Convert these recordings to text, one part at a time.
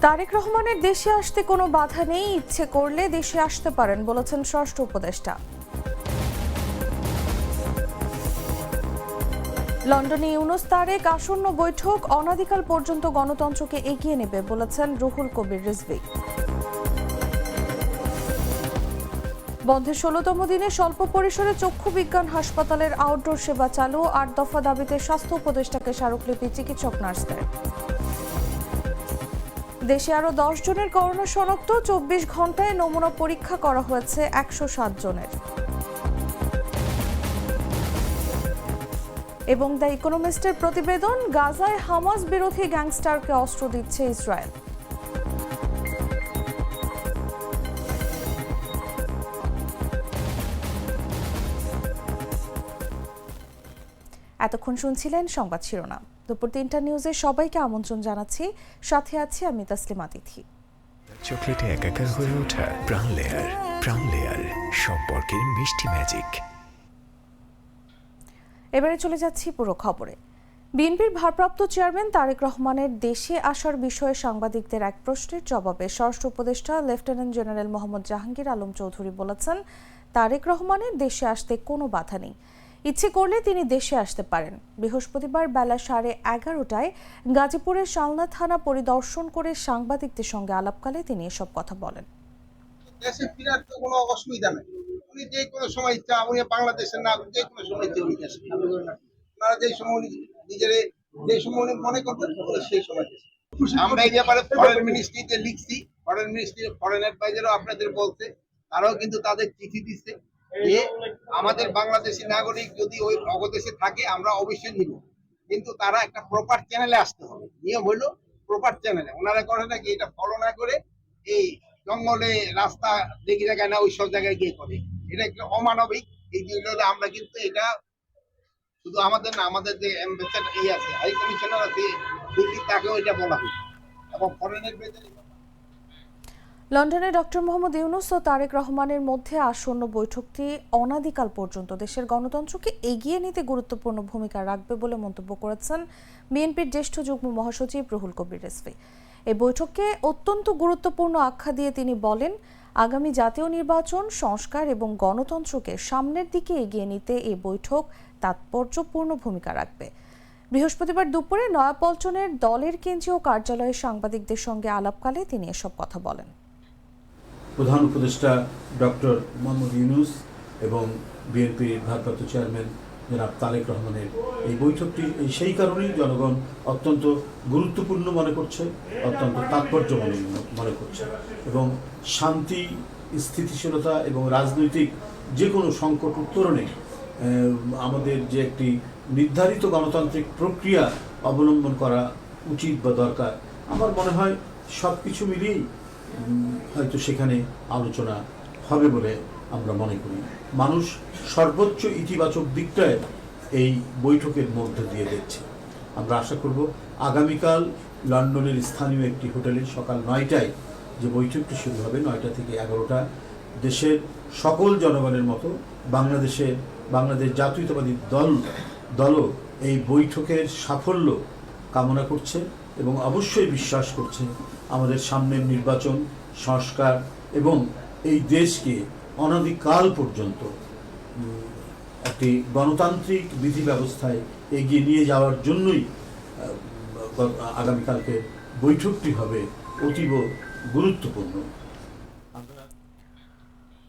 তারেক রহমানের দেশে আসতে কোনো বাধা নেই, ইচ্ছে করলে দেশে আসতে পারেন বলেছেন ষষ্ঠ উপদেষ্টা। লন্ডনে ইউনূস তারেক আসন্ন বৈঠক অনাদিকাল পর্যন্ত গণতন্ত্রকে এগিয়ে নেবে বলেছেন রুহুল কবির রিজভী। বন্ধের ১৬তম দিনে স্বল্প পরিসরে চক্ষু বিজ্ঞান হাসপাতালের আউটডোর সেবা চালু, ৮ দফা দাবিতে স্বাস্থ্য উপদেষ্টাকে স্মারকলিপি চিকিৎসক নার্সদের। দেশে আরও ১০ জনের করোনা শনাক্ত, ২৪ ঘন্টায় নমুনা পরীক্ষা করা হয়েছে ১০৭ জনের। এবং দ্য ইকোনমিস্টের প্রতিবেদন, গাজায় হামাস বিরোধী গ্যাংস্টারকে অস্ত্র দিচ্ছে ইসরায়েল। এতক্ষণ শুনছিলেন সংবাদ শিরোনাম। দুপুর ৩টা নিউজে সবাইকে আমন্ত্রণ জানাচ্ছি, সাথে আছি আমি তাসলিমা তিথি। চকলেটে একাকার হয়ে ওঠা প্রাণ লেয়ার সম্পর্কের মিষ্টি ম্যাজিক। এবারে চলে যাচ্ছি পুরো খবরে। বিএনপির ভারপ্রাপ্ত চেয়ারম্যান তারেক রহমানের দেশে আসার বিষয়ে সাংবাদিকদের এক প্রশ্নের জবাবে স্বরাষ্ট্র উপদেষ্টা লেফটেন্যান্ট জেনারেল মোহাম্মদ জাহাঙ্গীর আলম চৌধুরী বলেছেন, তারেক রহমানের দেশে আসতে কোনো বাধা নেই, ইচ্ছে করলে তিনি দেশে আসতে পারেন। বৃহস্পতিবার বেলা 11:30টায় গাজীপুরের শালনা থানা পরিদর্শন করে সাংবাদিকদের সঙ্গে আলাপকালে তিনি এসব কথা বলেন। দেশে ফেরার তো কোনো অসুবিধা নেই, উনি যে কোনো সময় ইচ্ছা, উনি বাংলাদেশের নাগরিক, যে কোনো সময় ইচ্ছা উনি দেশে আপনারা যে সময় নিজেরে যে সময় উনি মনে করবেন সেই সময় আমরা এই ব্যাপারে ফরেন মিনিস্ট্রিতে লিখছি, ফরেন মিনিস্ট্রি ফরেন অ্যাডভাইজারও আপনাদের বলছে, তারাও কিন্তু তাদের চিঠি দিচ্ছে যে আমাদের বাংলাদেশি নাগরিক যদি ওই অবদেশে থাকে আমরা অবশ্যই নিব, কিন্তু তারা একটা প্রপার চ্যানেলে আসতে হবে। নিয়ম হলো প্রপার চ্যানেলে, ওনারা করে নাকি এটা ফলো না করে এই জঙ্গলে রাস্তা দেখি জায়গায় না ওই সব জায়গায় গিয়ে করে, এটা একটা অমানবিক। এই যে আমরা কিন্তু এটা শুধু আমাদের না, আমাদের যে অ্যাম্বাসেডর আছে, হাই কমিশনার আছে দিল্লি, তাকেও এটা বলা হয় এবং ফরেনের ভেতরে। লন্ডনে ডক্টর মোহাম্মদ ইউনূস ও তারেক রহমানের মধ্যে আসন্ন বৈঠকটি অনাদিকাল পর্যন্ত দেশের গণতন্ত্রকে এগিয়ে নিতে গুরুত্বপূর্ণ ভূমিকা রাখবে বলে মন্তব্য করেছেন বিএনপির জ্যেষ্ঠ যুগ্ম মহাসচিব রুহুল কবির রিজভী। এই বৈঠককে অত্যন্ত গুরুত্বপূর্ণ আখ্যা দিয়ে তিনি বলেন, আগামী জাতীয় নির্বাচন, সংস্কার এবং গণতন্ত্রকে সামনের দিকে এগিয়ে নিতে এই বৈঠক তাৎপর্যপূর্ণ ভূমিকা রাখবে। বৃহস্পতিবার দুপুরে নয়াপল্টনের দলের কেন্দ্রীয় কার্যালয়ে সাংবাদিকদের সঙ্গে আলাপকালে তিনি এসব কথা বলেন। প্রধান উপদেষ্টা ডক্টর মোহাম্মদ ইউনূস এবং বিএনপির ভারপ্রাপ্ত চেয়ারম্যান জনাব তারেক রহমানের এই বৈঠকটি সেই কারণেই জনগণ অত্যন্ত গুরুত্বপূর্ণ মনে করছে, অত্যন্ত তাৎপর্য মনে করছে এবং শান্তি, স্থিতিশীলতা এবং রাজনৈতিক যে কোনো সংকট উত্তরণে আমাদের যে একটি নির্ধারিত গণতান্ত্রিক প্রক্রিয়া অবলম্বন করা উচিত বা দরকার, আমার মনে হয় সব কিছু মিলিয়েই হয়তো সেখানে আলোচনা হবে বলে আমরা মনে করি। মানুষ সর্বোচ্চ ইতিবাচক দিকটায় এই বৈঠকের মধ্য দিয়ে দেখছে। আমরা আশা করব আগামীকাল লন্ডনের স্থানীয় একটি হোটেলে সকাল 9টায় যে বৈঠকটি শুরু হবে, 9টা থেকে 11টা, দেশের সকল জনগণের মতো বাংলাদেশ জাতীয়তাবাদী দলও এই বৈঠকের সাফল্য কামনা করছে এবং অবশ্যই বিশ্বাস করছে আমাদের সামনের নির্বাচন, সংস্কার এবং এই দেশকে অনাদিকাল পর্যন্ত একটি গণতান্ত্রিক বিধি ব্যবস্থায় এগিয়ে নিয়ে যাওয়ার জন্যই আগামীকালকে বৈঠকটি হবে অতীব গুরুত্বপূর্ণ।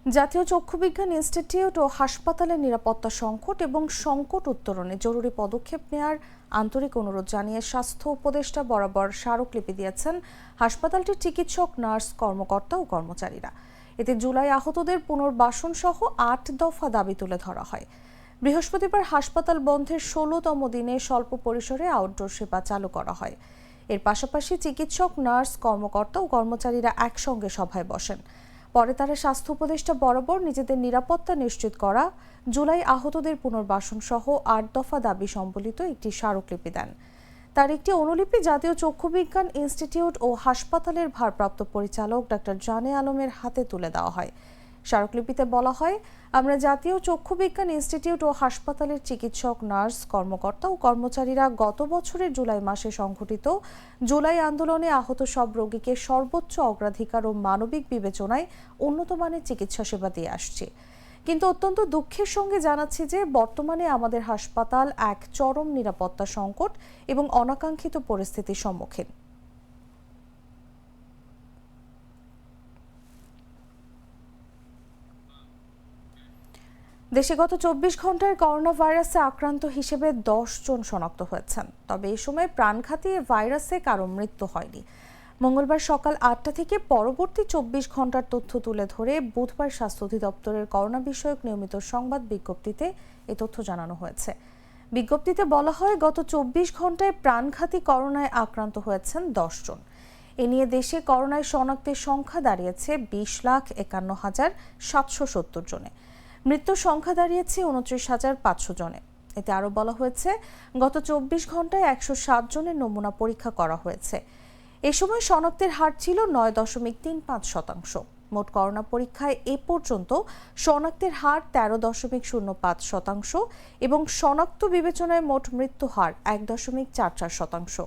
জাতীয় চক্ষু বিজ্ঞান ইনস্টিটিউট ও হাসপাতালের নিরাপত্তা সংকট এবং সংকট উত্তরণে জরুরি পদক্ষেপ নেওয়ার আন্তরিক অনুরোধ জানিয়ে স্বাস্থ্য উপদেষ্টা বরাবর স্মারকলিপি দিয়েছেন হাসপাতালটির চিকিৎসক, নার্স, কর্মকর্তা ও কর্মচারীরা। এতে জুলাই আহতদের পুনর্বাসন সহ ৮ দফা দাবি তুলে ধরা হয়। বৃহস্পতিবার হাসপাতাল বন্ধের ১৬তম দিনে স্বল্প পরিসরে আউটডোর সেবা চালু করা হয়। এর পাশাপাশি চিকিৎসক, নার্স, কর্মকর্তা ও কর্মচারীরা একসঙ্গে সভায় বসেন। পরে তারা স্বাস্থ্য উপদেষ্টা বরাবর নিজেদের নিরাপত্তা নিশ্চিত করা, জুলাই আহতদের পুনর্বাসন সহ ৮ দফা দাবি সম্বলিত একটি স্মারকলিপি দেন। তার একটি অনুলিপি জাতীয় চক্ষু বিজ্ঞান ইনস্টিটিউট ও হাসপাতালের ভারপ্রাপ্ত পরিচালক ডাক্তার জানে আলমের হাতে তুলে দেওয়া হয়। স্মারকলিপিতে বলা হয়, আমরা জাতীয় চক্ষু বিজ্ঞান ইনস্টিটিউট ও হাসপাতালের চিকিৎসক, নার্স, কর্মকর্তা ও কর্মচারীরা গত বছরের জুলাই মাসে সংঘটিত জুলাই আন্দোলনে আহত সব রোগীকে সর্বোচ্চ অগ্রাধিকার ও মানবিক বিবেচনায় উন্নত মানের চিকিৎসা সেবা দিয়ে আসছি। কিন্তু অত্যন্ত দুঃখের সঙ্গে জানাচ্ছি যে বর্তমানে আমাদের হাসপাতাল এক চরম নিরাপত্তা সংকট এবং অনাকাঙ্ক্ষিত পরিস্থিতির সম্মুখীন। দেশে গত 24 ঘন্টায় করোনা ভাইরাসে আক্রান্ত হিসেবে 10 জন শনাক্ত হয়েছেন। তবে এই সময় প্রাণঘাতী ভাইরাসে কারো মৃত্যু হয়নি। মঙ্গলবার সকাল 8টা থেকে পরবর্তী 24 ঘন্টার তথ্য তুলে ধরে বুধবার স্বাস্থ্য অধিদপ্তরের করোনা বিষয়ক নিয়মিত সংবাদ বিজ্ঞপ্তিতে এ তথ্য জানানো হয়েছে। বিজ্ঞপ্তিতে বলা হয়, গত 24 ঘন্টায় প্রাণঘাতী করোনায় আক্রান্ত হয়েছেন 10 জন। এ নিয়ে দেশে করোনায় শনাক্তের সংখ্যা দাঁড়িয়েছে 20,51,770 জনে। মৃত্যুর সংখ্যা দাঁড়িয়েছে 29,500 জনে। এতে আরও বলা হয়েছে, গত 24 ঘন্টায় 107 জনের নমুনা পরীক্ষা করা হয়েছে। এ সময় শনাক্তের হার ছিল 9.35%। মোট করোনা পরীক্ষায় এ পর্যন্ত শনাক্তের হার 13.05% এবং শনাক্ত বিবেচনায় মোট মৃত্যু হার 1.44%।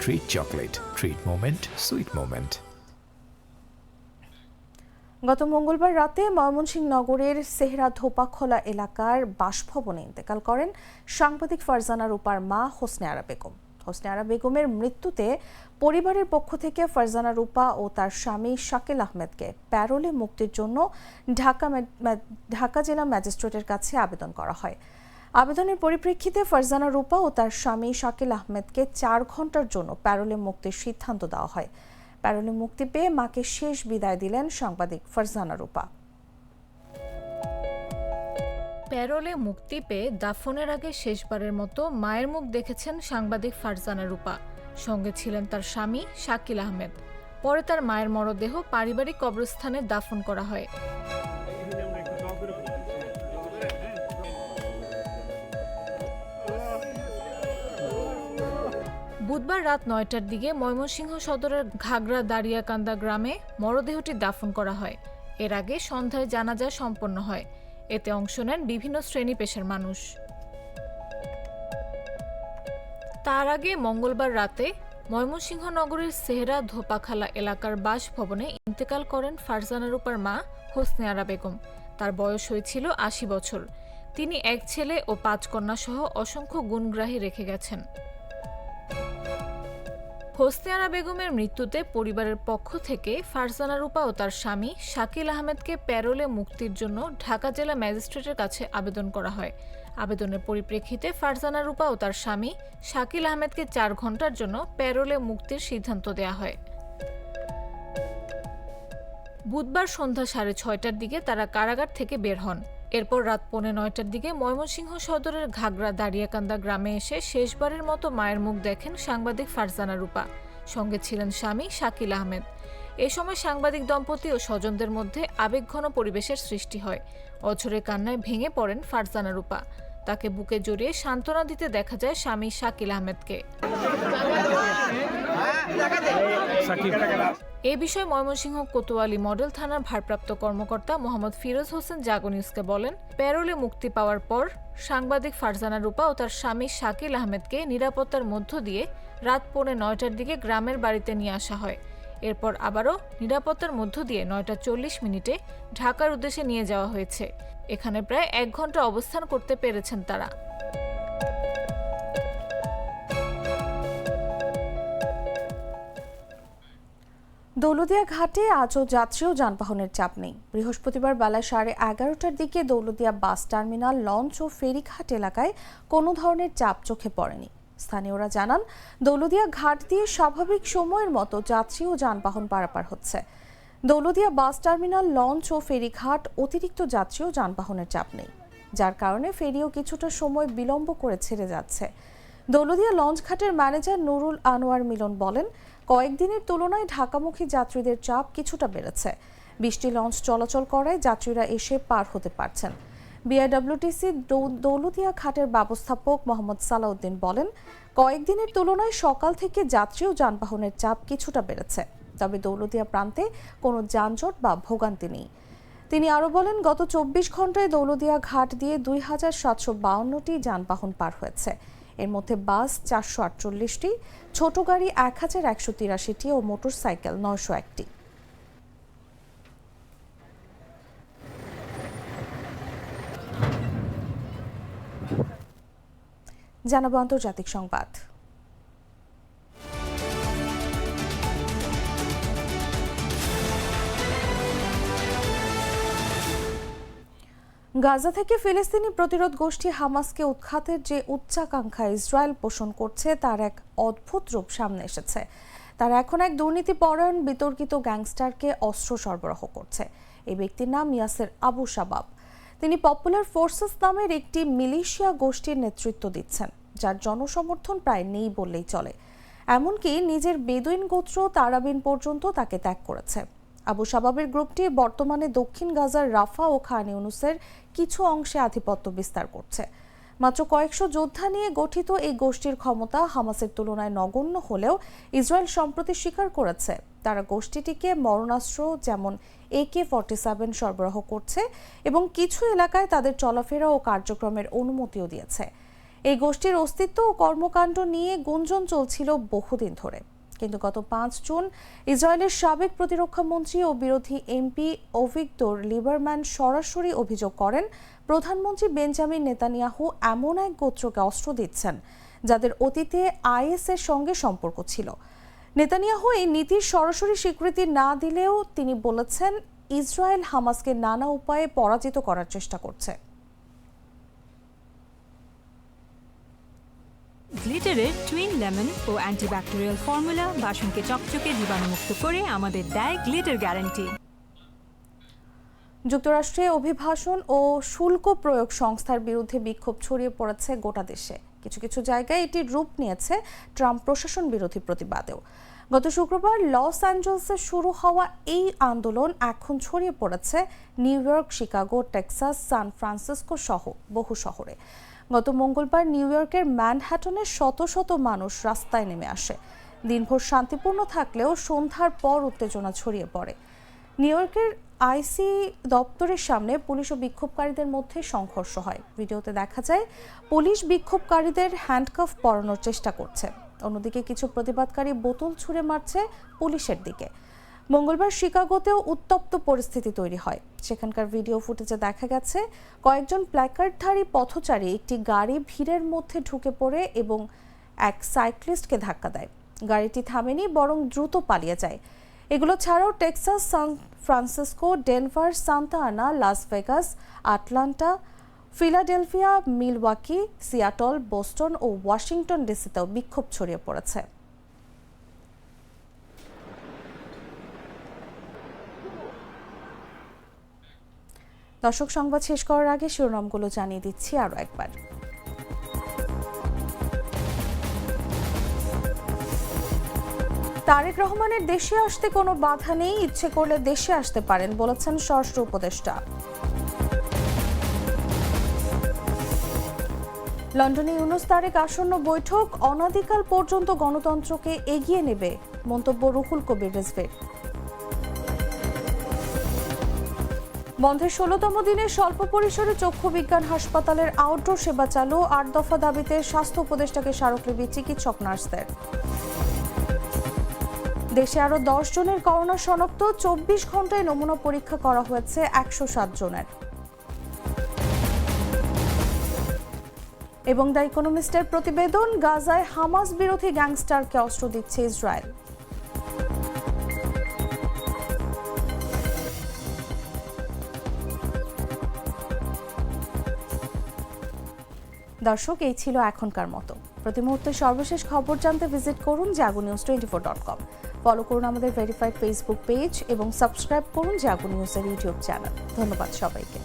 Treat chocolate, treat moment, sweet moment. গত মঙ্গলবার রাতে ময়মনসিংহ নগরের সেহরা ধোপাখোলা এলাকার বাসভবনে ইন্তেকাল করেন সাংবাদিক ফারজানা রূপার মা হোসনে আরা বেগম। হোসনে আরা বেগমের মৃত্যুতে পরিবারের পক্ষ থেকে ফারজানা রূপা ও তার স্বামী শাকিল আহমেদকে প্যারোলে মুক্তির জন্য ঢাকা জেলা ম্যাজিস্ট্রেটের কাছে আবেদন করা হয়। আবেদনের পরিপ্রেক্ষিতে ফারজানা রূপা ও তার স্বামী শাকিল আহমেদকে 4 ঘন্টার জন্য প্যারোলে মুক্তির সিদ্ধান্ত দেওয়া হয়। প্যারোলে মুক্তি পেয়ে মাকে শেষ বিদায় দিলেন সাংবাদিক ফারজানা রূপা। প্যারোলে মুক্তি পেয়ে দাফনের আগে শেষবারের মতো মায়ের মুখ দেখেছেন সাংবাদিক ফারজানা রূপা। সঙ্গে ছিলেন তার স্বামী শাকিল আহমেদ। পরে তার মায়ের মরদেহ পারিবারিক কবরস্থানে দাফন করা হয়। বুধবার রাত 9টার দিকে ময়মনসিংহ সদরের ঘাগড়া দাঁড়িয়াকান্দা গ্রামে মরদেহটি দাফন করা হয়। এর আগে সন্ধ্যায় জানাজা সম্পন্ন হয়। এতে অংশ নেন বিভিন্ন শ্রেণী পেশার মানুষ। তার আগে মঙ্গলবার রাতে ময়মনসিংহ নগরীর সেহরা ধোপাখালা এলাকার বাসভবনে ইন্তেকাল করেন ফারজানা রূপার মা হোসনে আরা বেগম। তার বয়স হয়েছিল 80 বছর। তিনি এক ছেলে ও 5 কন্যা সহ অসংখ্য গুণগ্রাহী রেখে গেছেন। হোসনে আরা বেগমের মৃত্যুতে পরিবারের পক্ষ থেকে ফারজানা রূপা ও তার স্বামী শাকিল আহমেদকে প্যারোলে মুক্তির জন্য ঢাকা জেলা ম্যাজিস্ট্রেটের কাছে আবেদন করা হয়। আবেদনের পরিপ্রেক্ষিতে ফারজানা রূপা ও তার স্বামী শাকিল আহমেদকে 4 ঘন্টার জন্য প্যারোলে মুক্তির সিদ্ধান্ত দেওয়া হয়। বুধবার সন্ধ্যা 6:30টার দিকে তারা কারাগার থেকে বের হন। এরপর রাত 9:15টার দিকে ময়মনসিংহ সদরের ঘাগড়া দাঁড়িয়াকান্দা গ্রামে এসে শেষবারের মতো মায়ের মুখ দেখেন সাংবাদিক ফারজানা রূপা। সঙ্গে ছিলেন স্বামী শাকিল আহমেদ। এ সময় সাংবাদিক দম্পতি ও স্বজনদের মধ্যে আবেগঘন পরিবেশের সৃষ্টি হয়। অঝরে কান্নায় ভেঙে পড়েন ফারজানা রূপা। তাকে বুকে জড়িয়ে সান্ত্বনা দিতে দেখা যায় স্বামী শাকিল আহমেদকে। এ বিষয়ে ময়মনসিংহ কোতোয়ালি মডেল থানার ভারপ্রাপ্ত কর্মকর্তা মোহাম্মদ ফিরোজ হোসেন জাগো নিউজকে বলেন, প্যারোলে মুক্তি পাওয়ার পর সাংবাদিক ফারজানা রূপা ও তার স্বামী শাকিল আহমেদকে নিরাপত্তার মধ্য দিয়ে রাত 9:15টার দিকে গ্রামের বাড়িতে নিয়ে আসা হয়। এরপর আবারও নিরাপত্তার মধ্য দিয়ে 9:40 ঢাকার উদ্দেশ্যে নিয়ে যাওয়া হয়েছে। এখানে প্রায় 1 ঘন্টা অবস্থান করতে পেরেছেন তারা। দৌলতদিয়া ঘাটে আজও যাত্রী ও যানবাহনের চাপ নেই। বৃহস্পতিবার বেলা 11:30টার দিকে দৌলতদিয়া বাস টার্মিনাল, লঞ্চ ও ফেরিঘাট এলাকায় কোনো ধরনের চাপ চোখে পড়েনি। স্থানীয়রা জানান, দৌলতদিয়া ঘাট দিয়ে স্বাভাবিক সময়ের মতো যাত্রী ও যানবাহন পারাপার হচ্ছে। দৌলতদিয়া বাস টার্মিনাল, লঞ্চ ও ফেরিঘাট অতিরিক্ত যাত্রী ও যানবাহনের চাপ নেই, যার কারণে ফেরিও কিছুটা সময় বিলম্ব করে ছেড়ে যাচ্ছে। দৌলতদিয়া লঞ্চ ঘাটের ম্যানেজার নুরুল আনোয়ার মিলন বলেন, কয়েকদিনের তুলনায় ঢাকামুখী যাত্রীদের চাপ কিছুটা বেড়েছে। 20টি লঞ্চ চলাচল করায় যাত্রীরা এসে পার হতে পারছেন। বিআইডব্লিউটিসি দৌলতদিয়া ঘাটের ব্যবস্থাপক মোহাম্মদ সালাউদ্দিন বলেন, কয়েকদিনের তুলনায় সকাল থেকে যাত্রী ও যানবাহনের চাপ কিছুটা বেড়েছে, তবে দৌলতদিয়া প্রান্তে কোনো যানজট বা ভোগান্তি নেই। তিনি আরও বলেন, গত 24 ঘন্টায় দৌলতদিয়া ঘাট দিয়ে 2752টি যানবাহন পার হয়েছে। এর মধ্যে বাস 448টি, ছোট গাড়ি 1183টি ও মোটরসাইকেল 901টি। জানাবো আন্তর্জাতিক সংবাদ। গাজা থেকে ফিলিস্তিনি প্রতিরোধ গোষ্ঠী হামাসকে উৎখাতের যে উচ্চাকাঙ্ক্ষা ইসরায়েল পোষণ করছে তার এক অদ্ভুত রূপ সামনে এসেছে। তারা এখন এক দুর্নীতিপরায়ণ বিতর্কিত গ্যাংস্টারকে অস্ত্র সরবরাহ করছে। এই ব্যক্তির নাম ইয়াসের আবু শাবাব। তিনি পপুলার ফোর্সেস নামের একটি মিলিশিয়া গোষ্ঠীর নেতৃত্ব দিচ্ছেন, যার জনসমর্থন প্রায় নেই বললেই চলে। এমনকি নিজের বেদুইন গোত্র তারাবিন পর্যন্ত তাকে ত্যাগ করেছে। আবু শাবাবের গ্রুপটি বর্তমানে দক্ষিণ গাজার রাফা ও খান ইউনুসের কিছু অংশে আধিপত্য বিস্তার করছে। মাত্র কয়েকশো যোদ্ধা নিয়ে গঠিত এই গোষ্ঠীর ক্ষমতা হামাসের তুলনায় নগণ্য হলেও ইসরায়েল সম্প্রতি স্বীকার করেছে তারা গোষ্ঠীটিকে মরণাস্ত্র যেমন AK-47 সরবরাহ করছে এবং কিছু এলাকায় তাদের চলাফেরা ও কার্যক্রমের অনুমতিও দিয়েছে। এই গোষ্ঠীর অস্তিত্ব ও কর্মকাণ্ড নিয়ে গুঞ্জন চলছিল বহুদিন ধরে, কিন্তু গত 5 জুন ইসরায়েলের সাবেক প্রতিরক্ষা মন্ত্রী ও বিরোধী এমপি অভিগদর লিবারম্যান সরাসরি অভিযোগ করেন প্রধানমন্ত্রী বেঞ্জামিন নেতানিয়াহু এমন এক গোত্রকে অস্ত্র দিচ্ছেন যাদের অতীতে IS এর সঙ্গে সম্পর্ক ছিল। নেতানিয়াহু এই নীতির সরাসরি স্বীকৃতি না দিলেও তিনি বলেছেন ইসরায়েল হামাসকে নানা উপায়ে পরাজিত করার চেষ্টা করছে। গ্লিটারের টুইন লেমন ও অ্যান্টিব্যাকটেরিয়াল ফর্মুলা বাসনকে চকচকে জীবাণুমুক্ত করে আমাদের দেয় গ্লিটার গ্যারান্টি। যুক্তরাষ্ট্রে অভিবাসন ও শুল্ক প্রয়োগ সংস্থার বিরুদ্ধে বিক্ষোভ ছড়িয়ে পড়েছে গোটা দেশে। কিছু কিছু জায়গায় এটি রূপ নিয়েছে ট্রাম্প প্রশাসন বিরোধী প্রতিবাদেও। গত শুক্রবার লস অ্যাঞ্জেলসে শুরু হওয়া এই আন্দোলন এখন ছড়িয়ে পড়েছে New York, Chicago, Texas, San Francisco সহ বহু শহরে। গত মঙ্গলবার নিউ ইয়র্কের ম্যানহাটনে শত শত মানুষ রাস্তায় নেমে আসে। দিনভর শান্তিপূর্ণ থাকলেও সন্ধ্যার পর উত্তেজনা ছড়িয়ে পড়ে। নিউ ইয়র্কের আইসি দপ্তরের সামনে পুলিশ ও বিক্ষোভকারীদের মধ্যে সংঘর্ষ হয়। ভিডিওতে দেখা যায় পুলিশ বিক্ষোভকারীদের হ্যান্ডকাফ পরানোর চেষ্টা করছে, অন্যদিকে কিছু প্রতিবাদকারী বোতল ছুঁড়ে মারছে পুলিশের দিকে। মঙ্গলবার শিকাগোতেও উত্তপ্ত পরিস্থিতি তৈরি হয়। সেখানকার ভিডিও ফুটেজে দেখা গেছে কয়েকজন প্ল্যাকার্ডধারী পথচারী একটি গাড়ি ভিড়ের মধ্যে ঢুকে পড়ে এবং এক সাইক্লিস্টকে ধাক্কা দেয়। গাড়িটি থামেনি, বরং দ্রুত পালিয়ে যায়। এগুলো ছাড়াও Texas, San Francisco, Denver, Santa Ana, Las Vegas, Atlanta, Philadelphia, Milwaukee, Seattle, Boston ও ওয়াশিংটন ডিসিতেও বিক্ষোভ ছড়িয়ে পড়েছে। দর্শক, সংবাদ শেষ করার আগে শিরোনামগুলো জানিয়ে দিচ্ছি আরও একবার। তারেক রহমানের দেশে আসতে কোনো বাধা নেই, ইচ্ছে করলে দেশে আসতে পারেন বলেছেন স্বরাষ্ট্র উপদেষ্টা। লন্ডনে ইউনূস তারেক আসন্ন বৈঠক অনাদিকাল পর্যন্ত গণতন্ত্রকে এগিয়ে নেবে, মন্তব্য রুহুল কবির রিজভীর। বন্ধের 16তম দিনে স্বল্প পরিসরে চক্ষু বিজ্ঞান হাসপাতালের আউটডোর সেবা চালু, 8 দফা দাবিতে স্বাস্থ্য উপদেষ্টাকে স্মারকলিপি চিকিৎসক নার্সদের। দেশে আরও 10 জনের করোনা শনাক্ত, 24 ঘন্টায় নমুনা পরীক্ষা করা হয়েছে 107 জনের। এবং দ্য ইকোনমিস্টের প্রতিবেদন, গাজায় হামাস বিরোধী গ্যাংস্টারকে অস্ত্র দিচ্ছে ইসরায়েল। দর্শক, এই ছিল এখনকার মতো। প্রতি মুহূর্তে সর্বশেষ খবর জানতে ভিজিট করুন jagonews24.com। ফলো করুন আমাদের ভেরিফাইড ফেসবুক পেজ এবং সাবস্ক্রাইব করুন জাগো নিউজের ইউটিউব চ্যানেল। ধন্যবাদ সবাইকে।